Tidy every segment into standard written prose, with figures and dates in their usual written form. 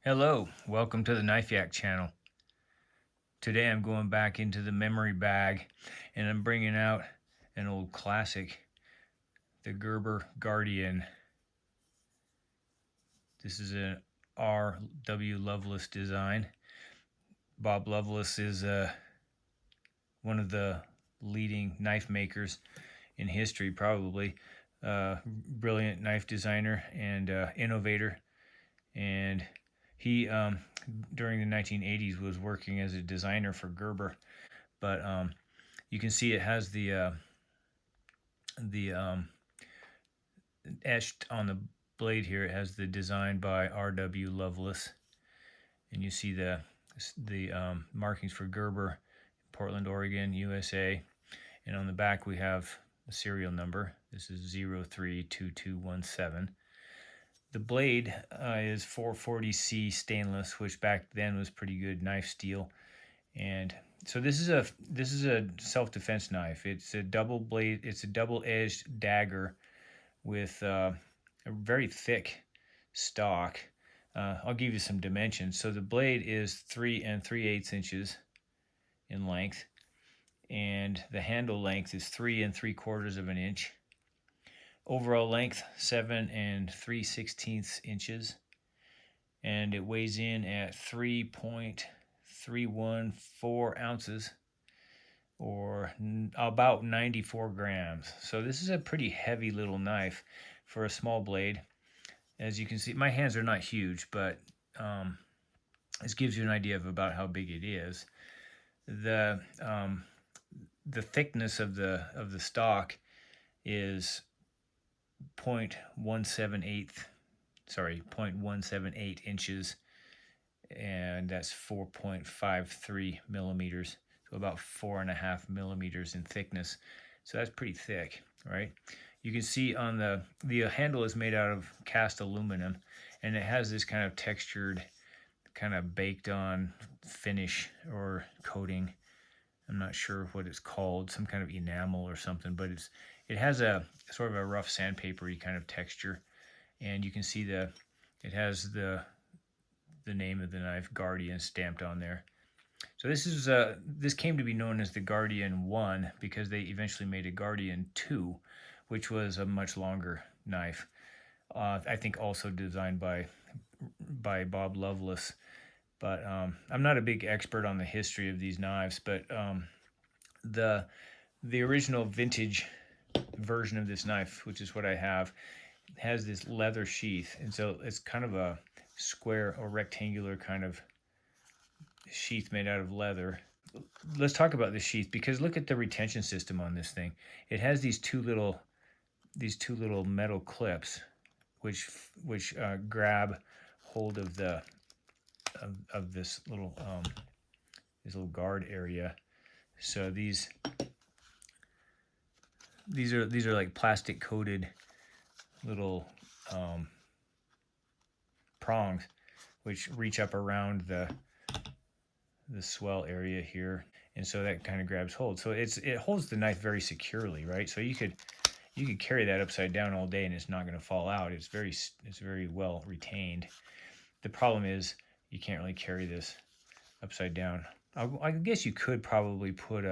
Hello, welcome to the Knife Yak channel. Today I'm going back into the memory bag and I'm bringing out an old classic, the Gerber Guardian. This is an R.W. Loveless design. Bob Loveless is one of the leading knife makers in history, probably. Brilliant knife designer and innovator. And he, during the 1980s, was working as a designer for Gerber. But you can see it has the etched on the blade here. It has the design by R.W. Loveless, and you see the markings for Gerber, Portland, Oregon, USA. And on the back we have a serial number. This is 032217. The blade is 440C stainless, which back then was pretty good knife steel. And so this is a self-defense knife. It's a double blade. It's a double-edged dagger with a very thick stock. I'll give you some dimensions. So the blade is 3 3/8 inches in length, and the handle length is 3 3/4 of an inch. Overall length 7 3/16 inches, and it weighs in at 3.314 ounces, or about 94 grams. So this is a pretty heavy little knife for a small blade. As you can see, my hands are not huge, but this gives you an idea of about how big it is. The thickness of the stock is 0.178 inches, and that's 4.53 millimeters, so about 4.5 millimeters in thickness. So that's pretty thick, right? You can see on the handle is made out of cast aluminum, and it has this kind of textured, kind of baked on finish or coating. I'm not sure what it's called, some kind of enamel or something, but it has a sort of a rough sandpapery kind of texture. And you can see it has the name of the knife, Guardian, stamped on there. So this came to be known as the Guardian 1 because they eventually made a Guardian 2, which was a much longer knife. I think also designed by Bob Loveless. But I'm not a big expert on the history of these knives, but the original vintage version of this knife, which is what I have, has this leather sheath, and so it's kind of a square or rectangular kind of sheath made out of leather. Let's talk about the sheath, because look at the retention system on this thing. It has these two little metal clips which grab hold of the of this little guard area. So these are like plastic coated little prongs which reach up around the swell area here, and so that kind of grabs hold. So it holds the knife very securely, right? So you could carry that upside down all day and it's not going to fall out. It's very well retained. The problem is you can't really carry this upside down. I guess you could probably put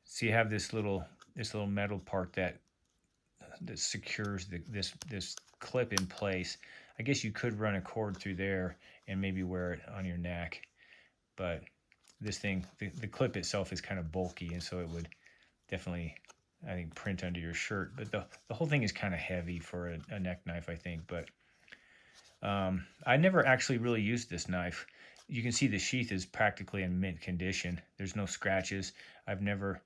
so you have this little metal part that secures this clip in place. I guess you could run a cord through there and maybe wear it on your neck, but this thing, the clip itself is kind of bulky, and so it would definitely, I think, print under your shirt. But the whole thing is kind of heavy for a neck knife, I think. But I never actually really used this knife. You can see the sheath is practically in mint condition. There's no scratches. I've never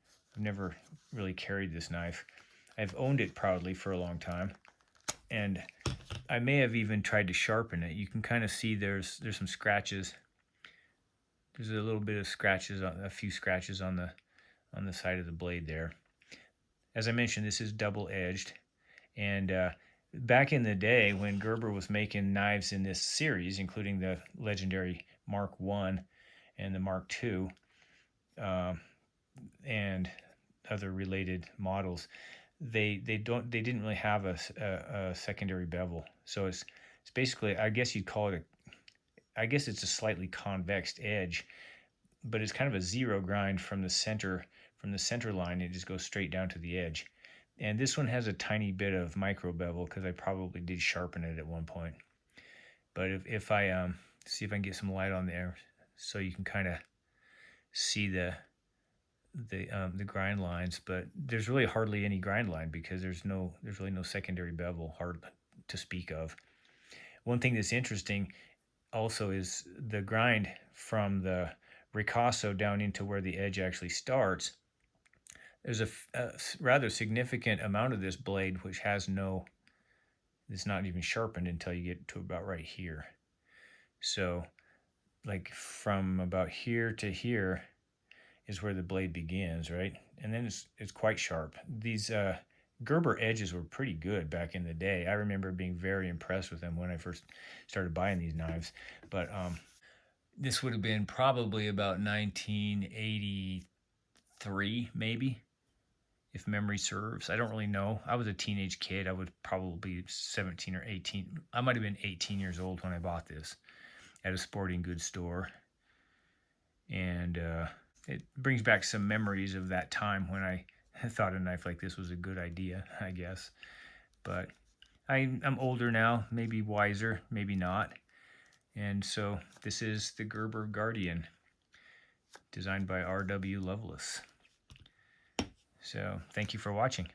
really carried this knife. I've owned it proudly for a long time, and I may have even tried to sharpen it. You can kind of see there's some scratches. There's a little bit of scratches, a few scratches on the side of the blade there. As I mentioned, this is double-edged, and back in the day when Gerber was making knives in this series, including the legendary Mark I and the Mark II, and other related models, they didn't really have a secondary bevel. So it's basically, I guess you'd call it I guess it's a slightly convex edge, but it's kind of a zero grind from the center line. It just goes straight down to the edge. And this one has a tiny bit of micro bevel because I probably did sharpen it at one point. But if I see if I can get some light on there so you can kind of see the grind lines, but there's really hardly any grind line because there's really no secondary bevel hard to speak of. One thing that's interesting also is the grind from the ricasso down into where the edge actually starts. There's a rather significant amount of this blade which has it's not even sharpened until you get to about right here. So like from about here to here is where the blade begins, right? And then it's quite sharp. These Gerber edges were pretty good back in the day. I remember being very impressed with them when I first started buying these knives. But this would have been probably about 1983, maybe, if memory serves. I don't really know. I was a teenage kid. I was probably 17 or 18. I might have been 18 years old when I bought this at a sporting goods store. And it brings back some memories of that time when I thought a knife like this was a good idea, I guess. But I'm older now, maybe wiser, maybe not. And so this is the Gerber Guardian, designed by R.W. Loveless. So thank you for watching.